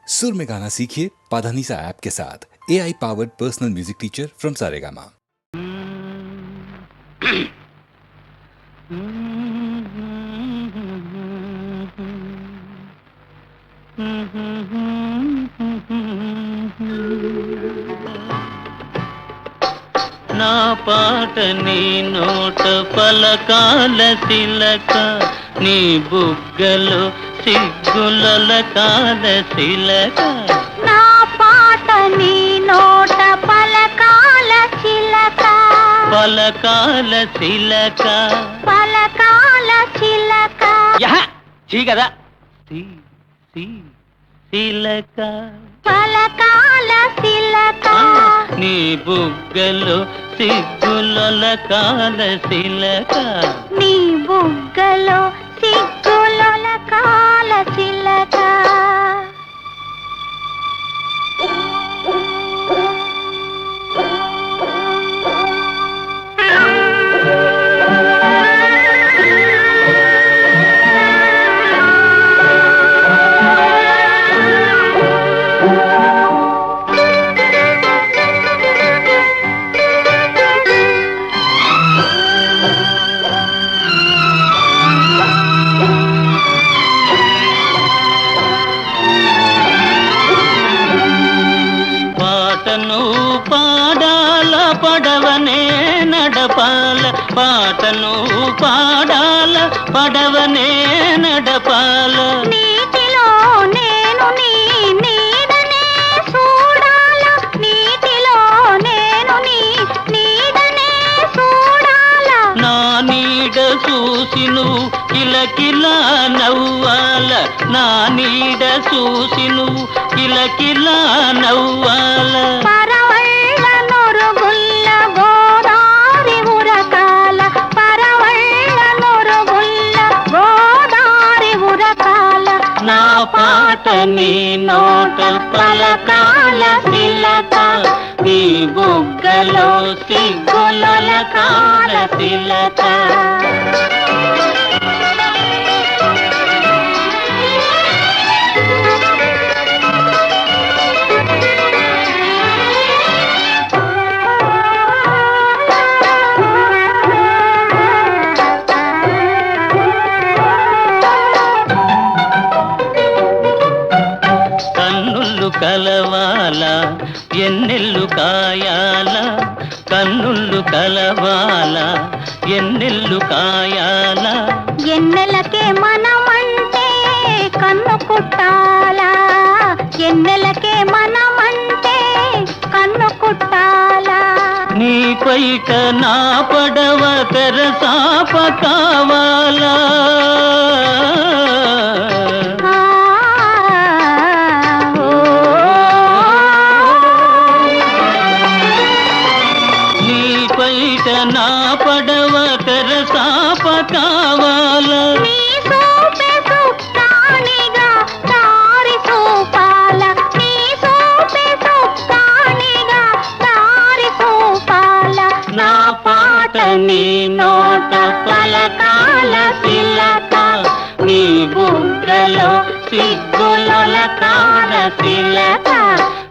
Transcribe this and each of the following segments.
सुर में गाना सीखिए पाधानीसा ऐप के साथ AI powered personal music teacher from Saregama. నా పాట నీ నోట పలకాల తిలక నీ బుగ్గలో సిగ్గులకాల తిలక నా పాట నీ నోట పలకాల చిలక పలకాల తిలక పలకాల చిలక చీ కదా తిలక పలకాల చిలక నీ బుగ్గలో సిగ్గులకాల తిలక నీ బుగ్గలో సిగ్గులకాల చిలక పాటను పాడాల పడవనే నడపాల పాటను పాడాల పడవనే నడపాల నీటిలో నేను నీ నీడనే చూడాల నీటిలో నేను నీ నీడనే చూడాల నా నీడ చూసి నువ్వు కిలకిలా నవ్వాల నా నీడ చూసి నువ్వు కిలకిలా నవ్వాల పరవళ్ళ నొరుగుల్ల గోదారి ఉరకాల పరవళ్ళ నొరుగుల్ల గోదారి ఉరకాల నా పాట నీ నోట పలకాల తిలక నీ బుగ్గలో సిగ్గులకాల తిలక కన్నుళ్ళు కలవాల ఎన్నెల్లు కాయాల కన్నుళ్ళు కలవాల ఎన్నెల్లు కాయాల ఎన్నెలకే మనమంటే కన్ను కుట్టాలా ఎన్నెలకే మనమంటే కన్ను కుట్టాలా నీ పైట నా పడవ తెరసాప కావాలా నీ పైట నా పడవ తెరసాప కావాలా నీ సోపే సుక్కానిగా దారి చూపాల నీ సోపే సుక్కానిగా దారి చూపాల నా పాట నీ నోట పలకాల తిలక నీ బుగ్గలో సిగ్గులకాల తిలక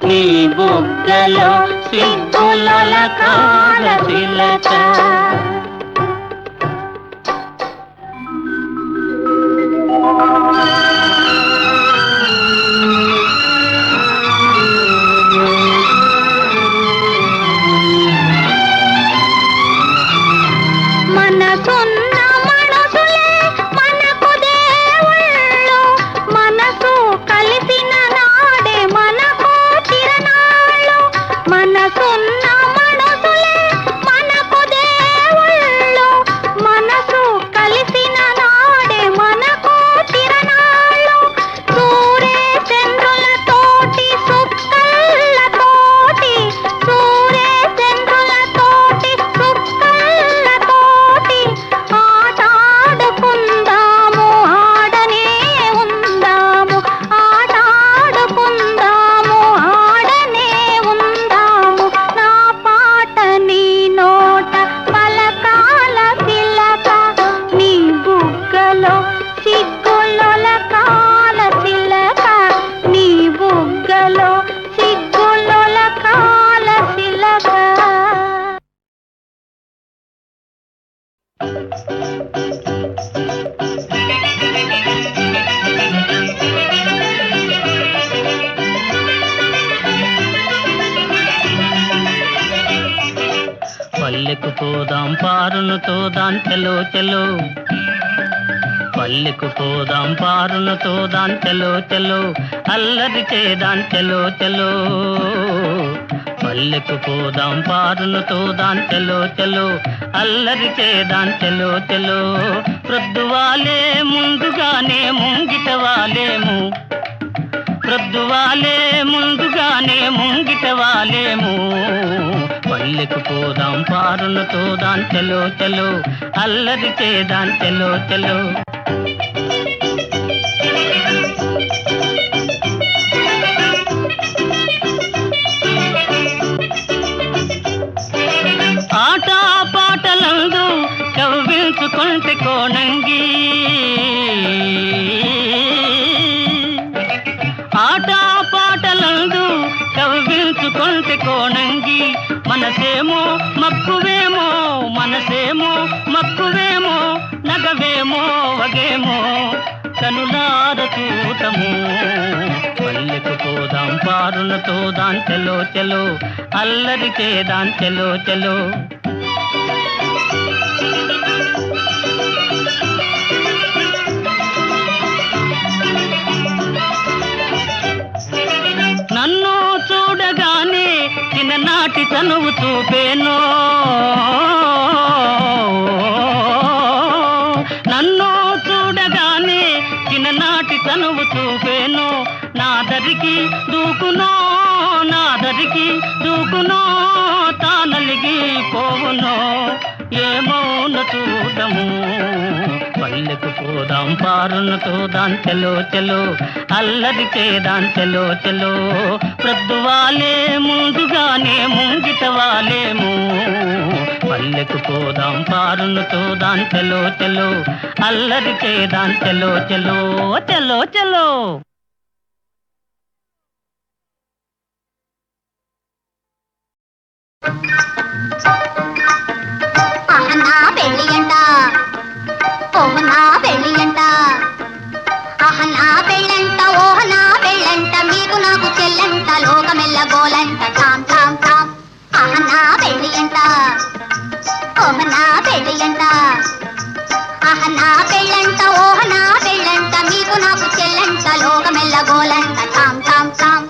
నీ బుగ్గలో సిగ్గులకాల తిలక మనసున్న మనసులే మనకు దేవుళ్ళు మనసు కలిసిన నాడే మనకు తిరణాళ్ళు మనసున్న మనసులే మనకు దేవుళ్ళు పోదాం పారును తోదాం చెలో చెలో పల్లెకు పోదాం పారును తోదాం చెలో చెలో అల్లరి చేదాం చెలో చెలో పల్లెకు పోదాం పారును తోదాం చెలో చెలో అల్లరి చేదాం చెలో చెలో ప్రొద్దువాలే ముందుగానే ముంగిట వాలేము ప్రొద్దువాలే ముందుగానే ముంగిట వాలేము పల్లెకు పోదాం పారును తోదాం చెలో చెలో అల్లరి చేదాం చెలో చెలో ఆట పాటలందు కవ్వించుకుంటే కోణంగి ఆట పాటలందు కవ్వించుకుంటే కోణంగి మనసేమో మక్కువేమో మనసేమో మక్కువేమో నగవేమో వగేమో కనులార చూతము పల్లెకు పోదాం పారును తోదాం చెలో చెలో అల్లరి చేదాం చెలో చెలో నన్ను చూడగానే చిన్ననాటి తనువు చూపేనో నన్ను చూడగానే చిన్ననాటి తనువు చూపేనో నా దరికి దూకునో నా దరికి దూకునో తానలిగి పోవునో ఏమౌన చూడము పల్లెకు పోదాం పారును తోదాం చెలో చెలో అల్లరి చేదాం చెలో చెలో ప్రొద్దువాలే ముందుగానే ముంగిట వాలేము పల్లెకు పోదాం పారును తోదాం చెలో చెలో అల్లరి చేదాం చెలో చెలో చెలో చెలో నా పెళ్ళి అంట ఓహ నా పెళ్ళి అంట ఆహ నా పెళ్ళంట ఓహ నా పెళ్ళంట మీకు నాకు చెల్లంట లోకమెల్ల గోలంట ఠామ్ ఠామ్ ఠామ్ ఆహ నా పెళ్ళి అంట ఓహ నా పెళ్ళి అంట ఆహ నా పెళ్ళంట ఓహ నా పెళ్ళంట మీకు నాకు చెల్లంట లోకమెల్ల గోలంట ఠామ్ ఠామ్ ఠామ్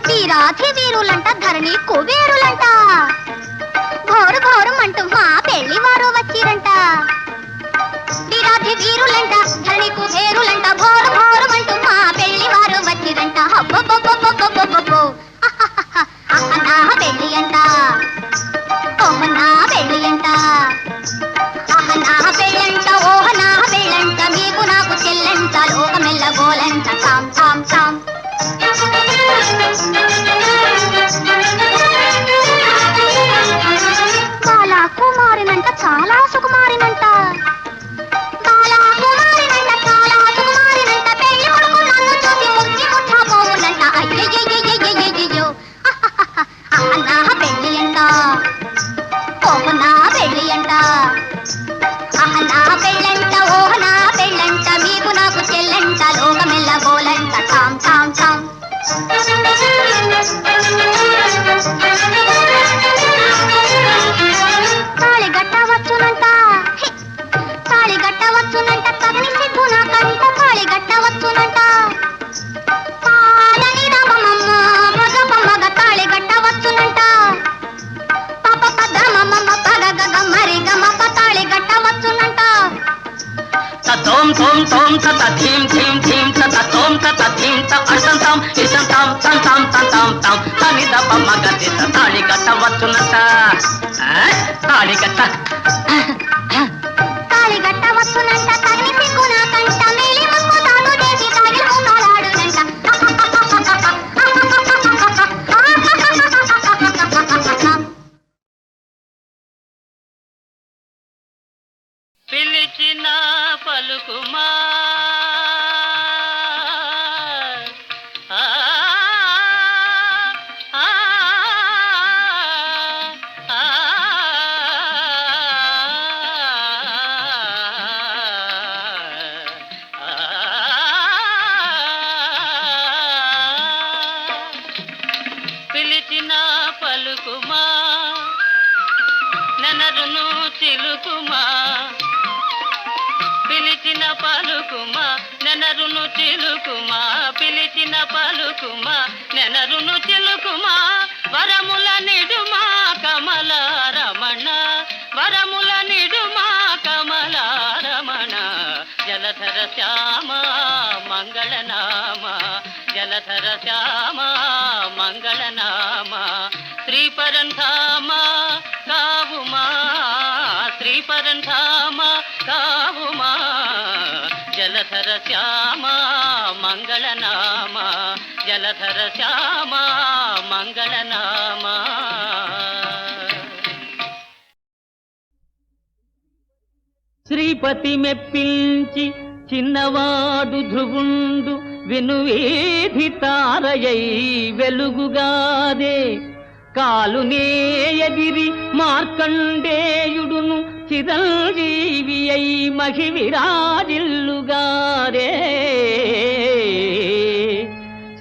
వీరాధి వీరులంట ధరణి కుబేరులంట ఘోరు ఘోరమంటూ మా పెళ్లి వారు వచ్చిరంట వీరాధి వీరులంట ధరణి కుబేరులంట ఘోరు ఘోరమంటూ మా పెళ్లి వారు వచ్చిరంట హబ్బబ్బబ్బబ్బబ్బబ్బబ్బో నా పెళ్లి అంట ఓహ నా పెళ్లి అంట ఆహ నా పెళ్ళంట ఓహ నా పెళ్ళంట మీకు నాకు చెల్లంట లోకమెల్ల గోలంట ఠామ్ ఠామ్ ఠామ్ బాలా కుమారినంట చాలా సుకుమారినంట బాలా కుమారినంట చాలా సుకుమారినంట పెళ్లి కొడుకు నన్ను చూసి ముచ్చి ముట్టబోవునంట అయ్యయ్యయ్యయ్యయ్యయ్యో నా పెళ్లి అంట ఓహ నా పెళ్లి అంట ఆహ నా పెళ్ళంట ఓహ నా పెళ్ళంట మీకు నాకు చెల్లంట లోకమెల్ల గోలంట ఠామ్ ఠామ్ ఠామ్ తాళి గట్టవచ్చునంట తాళి గట్టవచ్చునంట తగని సిగ్గు నాకంట తాళి గట్టవచ్చునంట పాలని రామమ్మ భగపమ్మగ తాళి గట్టవచ్చునంట పాప పద్రమమ్మ పగగ మరి గమప తాళి గట్టవచ్చునంట తోం తోం తోం తత థీం థీం థీం తత తోం తత థీం త అర్థం తాం ఇష్టం తాం తం తాం తం తాం తాం తని దప మగతి తాళి కట్టవచ్చునంట తాళి కట్ట తాళి గట్టవచ్చునంట తగిలి సిగ్గు నాకంట మేలి ముక్కు తాను చేసి తగిలి ముఖాలాడునంట పిలిచిన పలుకుమా ఆ, ఆ, ఆ, ఆ, పలుకుమా నెనరును చిలుకుమా పిలిచిన పలుకుమా నెనరును చిలుకుమా వరముల నిడుమా కమల రమణ వరముల నిడుమా కమల రమణ జలధర శ్యామ మంగళనామ జలధర శ్యామ మంగళనామ శ్రీపరంధామ కావుమా శ్రీపరంధామ కావుమా జలధర శ్యామ మంగళనామ జలధర శ్యామ మంగళనామ శ్రీపతి మెప్పించి చిన్నవాడు ధ్రువుండు వినువేధి తారయై వెలుగుగాదే కాలునే ఎదిరి మార్కండేయుడును చిరంజీవి అయి మహివిరాజిల్లుగారే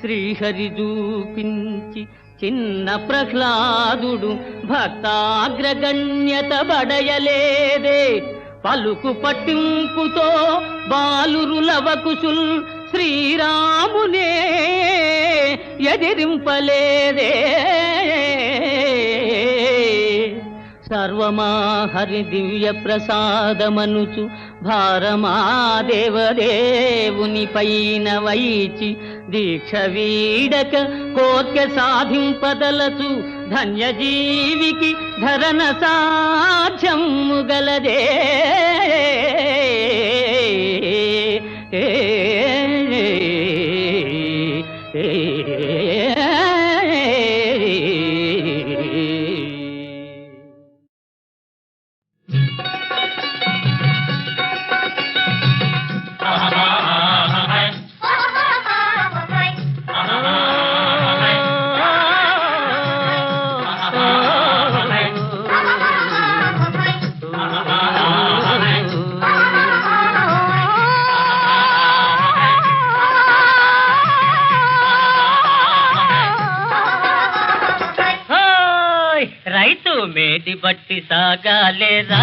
శ్రీహరి చూపించి చిన్న ప్రహ్లాదుడు భక్తాగ్రగణ్యత బడయలేదే పలుకు పట్టింపుతో బాలురులవకుసుల్ శ్రీరామునే ఎదిరింపలేదే సర్వమా హరి దివ్య ప్రసాదమనుచు భారమా దేవదేవుని పైన వైచి దీక్ష వీడక కోర్కె సాధింపదలచు ధన్యజీవికి ధరణ సాధ్యము గలదే రైతు మేటి బట్టి సాగాలేరా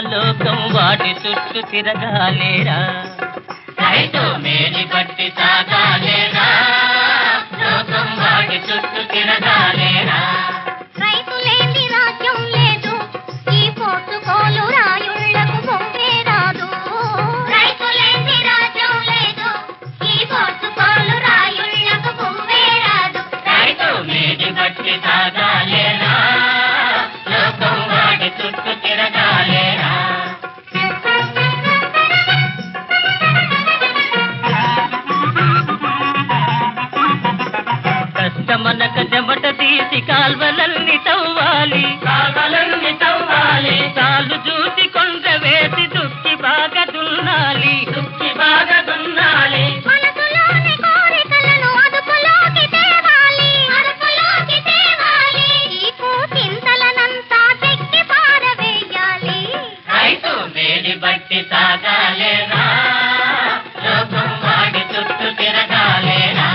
లోకం వాటి చుట్టూ తిరగాలేరా రైతు మేటి బట్టి సాగాలేరా లోకం వాటి చుట్టూ తిరగాలేరా రైతు లేని రాజ్యం లేదు ఈ పోర్చుకోలు రాయుళ్లకు బొంగే రాదు రైతు లేని రాజ్యం లేదు ఈ పోర్చుకోలు రాయుళ్లకు బొంగే రాదు రైతు మేటి బట్టి సాగాలేరా లోకం వాటి చుట్టూ తిరగాలేరా కష్టమనక చెమట తీసి కాల్వలన్నీ తవ్వాలి చాలు చూసి కొండ వేసి దుక్కి బాగా దున్నాలి మనసులోని కోరికలను అదుపులోకి తేవాలి ఈ చింతలనంతా చెక్కి పారవేయాలి రైతు మేడి బట్టి సాగాలేరా లోకం వాడి చుట్టూ తిరగాలేరా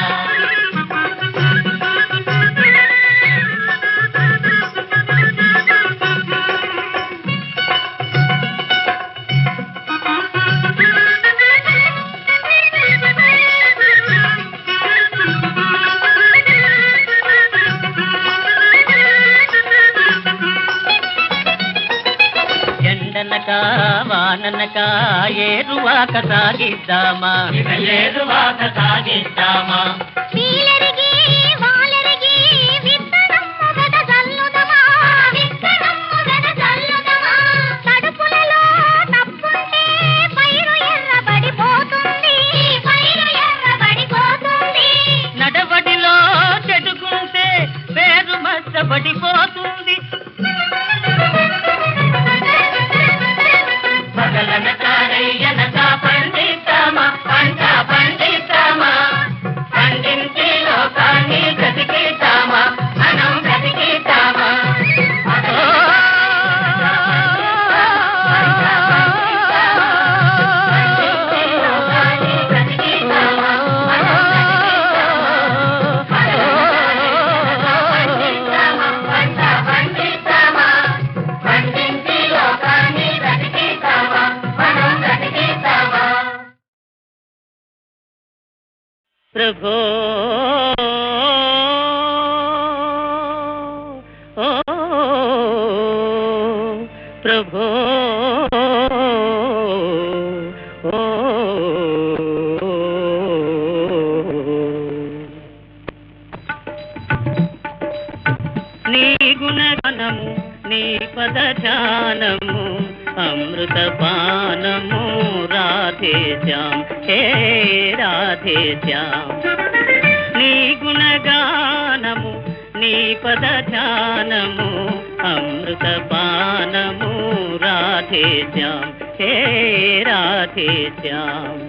ఎండనక వాననక ఏరువాక సాగిద్దామా వీలెరిగి వాలెరిగి విత్తనం మొగడ జల్లుదమా తడుపులలో తప్పుంటే పైరు ఎర్రబడిపోతుంది నడవడిలో చెడుకుంటే పేరు మచ్చబడిపోతుంది పగలనక రయ్యనక పండిద్దామా పండించి ప్రభో ఓ ప్రభో ఓ నీ గుణగణము నీ పద ధ్యానము అమృత పానము రాధే శ్యామ్ హే రాధే శ్యామ్ నీ గుణగానము నీ పద ధ్యానము అమృత పానము రాధే శ్యామ్ హే రాధే శ్యామ్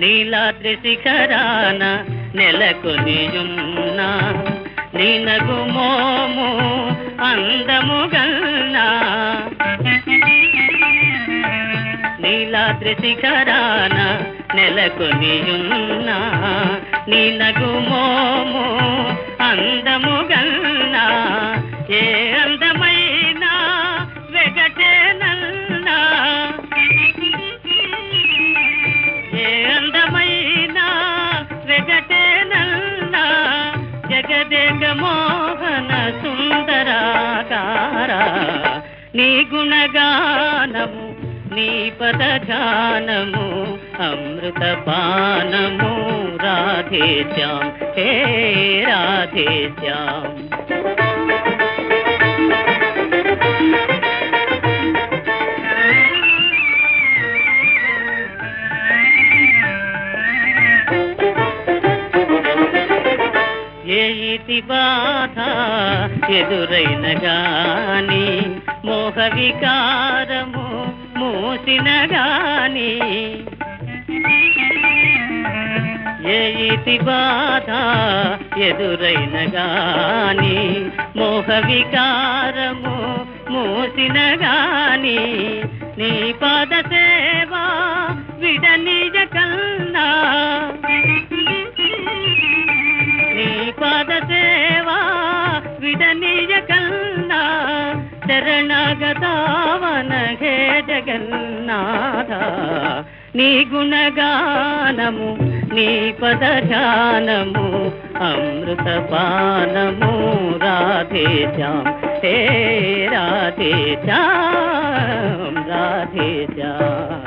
నీలాద్రి శిఖరాన నెలకొనియున్నా నీ నగుమోము అందముగల్నా నీలాద్రి శిఖరాన నెలకొనియున్నా నీ నగుమోము అందముగల్నా ఏ అందమైనా వెగటేనల్నా జగదేగ మోహన సుందరాకార నీ గుణగానము నీ పద ధ్యానము అమృత పానము రాధే శ్యామ్ హే రాధే శ్యామ్ ఏ ఇతి బాధ ఎదురైన గాని మోహ వికారము మూసిన గాని ఏ ఇతి బాధ ఎదురైన గాని మోహ వికారము మూసిన గాని నీ పాద సేవా విడనిజ కన్నా పాద సేవా విడనీయ కన్నా శరణగతావన హే జగన్నాథ నీ గుణగానము నీ పద ధ్యానము అమృత పానము రాధే శ్యామ్ హే రాధే శ్యామ్ రాధే శ్యామ్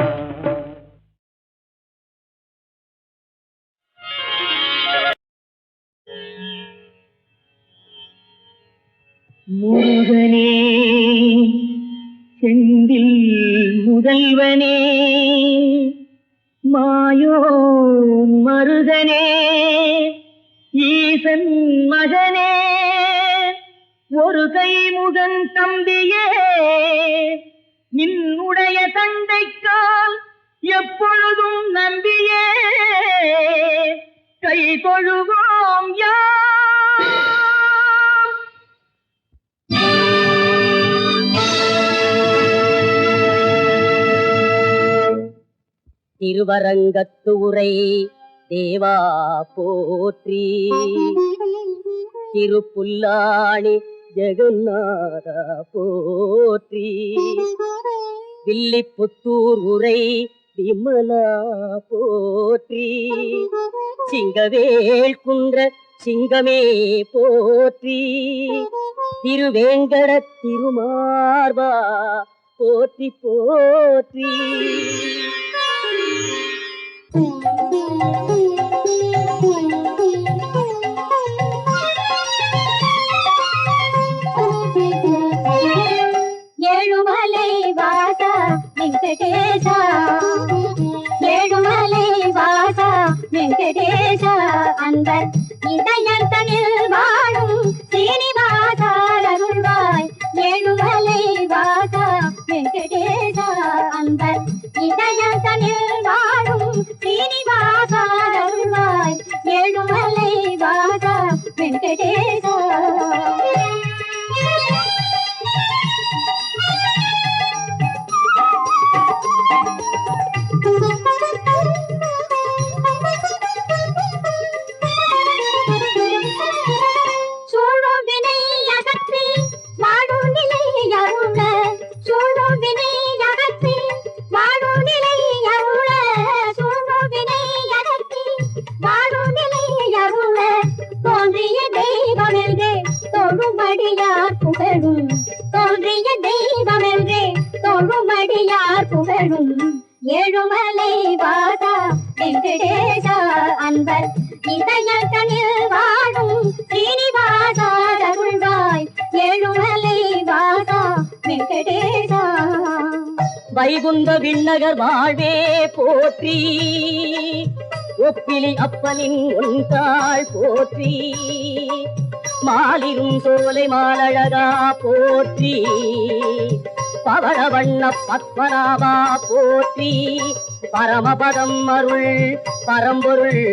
முருகனே செந்தில் முதல்வனே மாயோ மருகனே ஈசன் மகனே ஒரு கை முகன் தம்பியே நின்னுடைய தண்டைக்கால் எப்பொழுதும் நம்பியே கை தொழுவோம் திருவரங்கத்தூரை தேவா போற்றி திருப்புல்லாணி ஜெகநாத போற்றி வில்லிபுத்தூர் உரை விமலா போற்றி சிங்கவேல் குன்ற சிங்கமே போற்றி திருவேங்கட திருமார்பா போற்றி போற்றி ఏడుమలై వాస వెంకటేశ ఏడుమలై వాస వెంకటేశ அன்பர் இதயத்தனில் வாழும் சீனிவாச அருள்வாய் ஏழுமலை வாச வெங்கடேச அன்பர் இதயத்தனில் வாழும் சீனிவாச அருள்வாய் ஏழுமலை வாச வெங்கடேச தொழுமடியார் புகழும் தோன்றிய தெய்வமென்றே தொழுமடியார் புகழும் ஏழுமலை வாசா வெங்கடேசா அன்பர் இதயத்தனில் வாழும் ஸ்ரீனிவாசா அருள்வாய் ஏழுமலை வாசா வெங்கடேசா. வைகுந்த விண்ணகர் வாழ்வே போற்றி, ஒப்பிலி அப்பனின் ஒன்றாள் போற்றி, மாலிரும் சோலை மாலழகா போற்றி, பவளவண்ண பத்மநாபா போற்றி, பரமபதம் அருள் பரம்பொருள்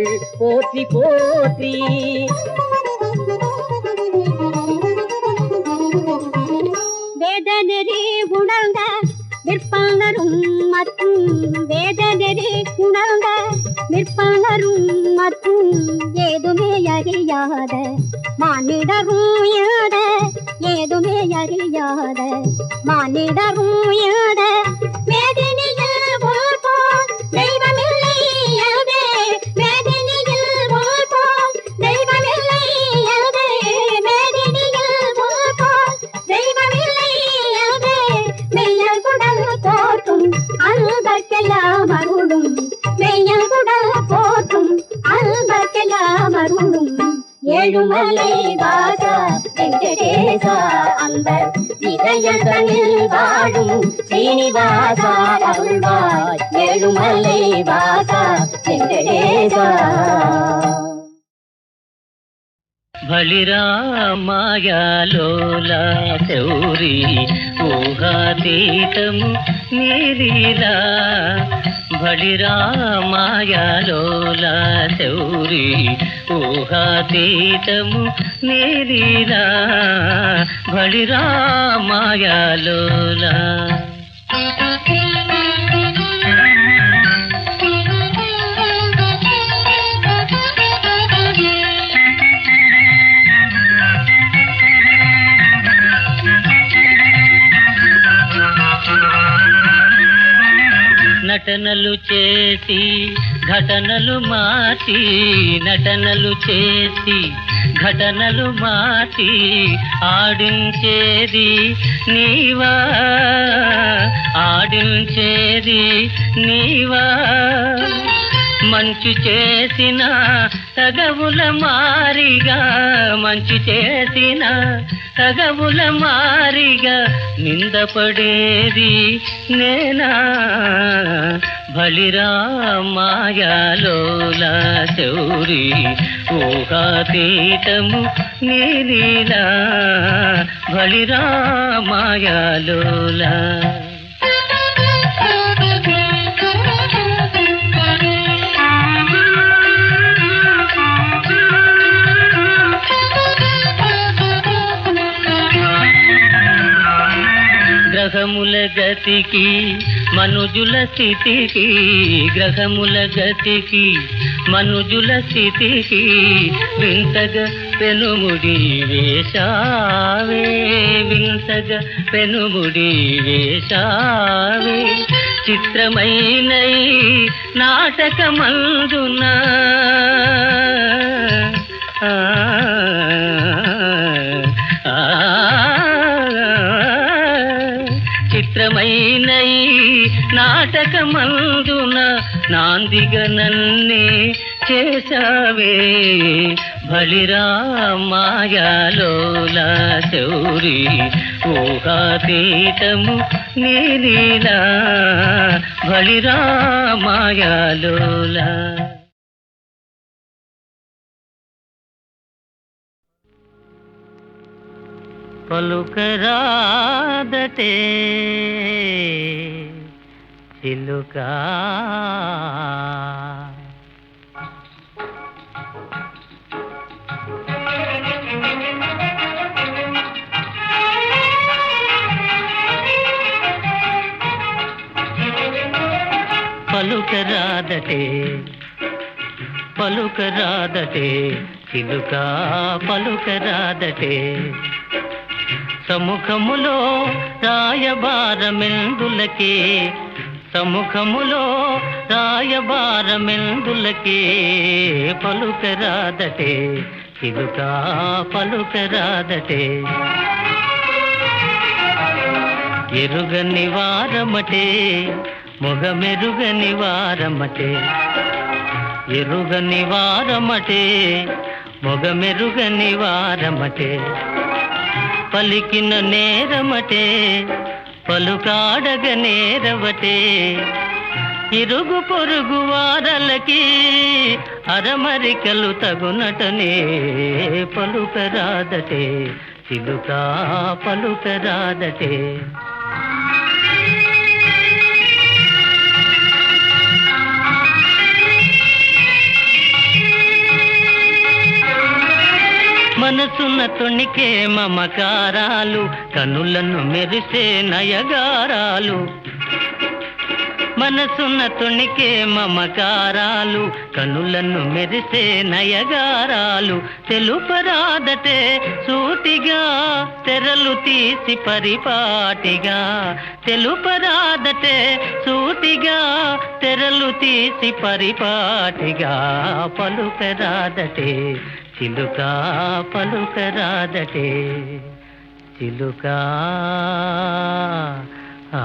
போற்றி போற்றி. வேதநெறி உணர்ந்த விற்பனரும் மற்றும் வேதநெறி உணர்ந்த விற்பனரும் மற்றும் ஏதுமே அறியாத மானிடரும் யாத ஏதுமே அறியாத மானிடரும் யாத வேதனையில் போல் தெய்வமில்லை யாதே வேதனையில் போல் தெய்வமில்லை யாதே வேதனையில் போல் தெய்வமில்லை யாதே மெய்யல் குடல் போற்றும் அன்பர்க்கெல்லாம் அருளும் மெய்யல் குடல் போற்றும் அன்பர்க்கெல்லாம் அருளும் ஏழுமலை வாசா வெங்கடேசா அன்பர் இதயத்தனில் வாழும் ஸ்ரீனிவாசா அருள்வாய் ஏழுமலை வாசா வெங்கடேசா. బలిరా మాయాలోలా శౌరి ఊహాతీతము నీలీలా బలిరా మాయాలోలా శౌరి ఊహాతీతము నీలీలా బలిరా మాయాలోలా. నటనలు చేసి ఘటనలు మార్చి నటనలు చేసి ఘటనలు మార్చి ఆడించేది నీవా ఆడించేది నీవా మంచు చేసిన తగవుల మారిగా మంచు చేసిన తగవుల మారిగా నిందపడేది నేనా బలిరా మాయాలోలా శౌరి ఊహాతీతము నీలీలా బలిరా మాయాలోలా. గ్రహముల గతికి మనుజుల స్థితికి గ్రహముల గతికి మనుజుల స్థితికి వింతగా పెనుముడి వేశావే వింతగా పెనుముడి వేశావే చిత్రమైన నాటకమందున చిత్రమైన నాటకమందున నాందిగా నన్నే చేశావే బలిరా మాయాలోలా శౌరి ఊహాతీతము నీలీలా బలిరా మాయాలోలా. పలుకరాదటే చిలుకా పలుకరాదటే పలుకరాదటే చిలుకా పలుకరాదటే సముఖములో రాయబారమెందులకే సముఖములో రాయబారమెందులకే పలుకరాదటే చిలుక పలుకరాదటే ఎరుగని వారమటే మొగమెరుగని వారమటే ఎరుగని వారమటే మొగమెరుగని వారమటే పలికిన నేరమటే పలుకాడగ నేరవటే ఇరుగు పొరుగు వారలకి అరమరికలు తగునటనే పలుకరాదటే చిలుక పలుకరాదటే మనసున్న తొణికే మమకారాలు కనులను మెరిసే నయగారాలు మనసున్న తొణికే మమకారాలు కనులను మెరిసే నయగారాలు తెలుపరాదటే సూటిగా తెరలు తీసి పరిపాటిగా తెలుపరాదటే సూటిగా తెరలు తీసి పరిపాటిగా పలుకరాదటే చిలుక పలుకరాదటే చిలుక ఆ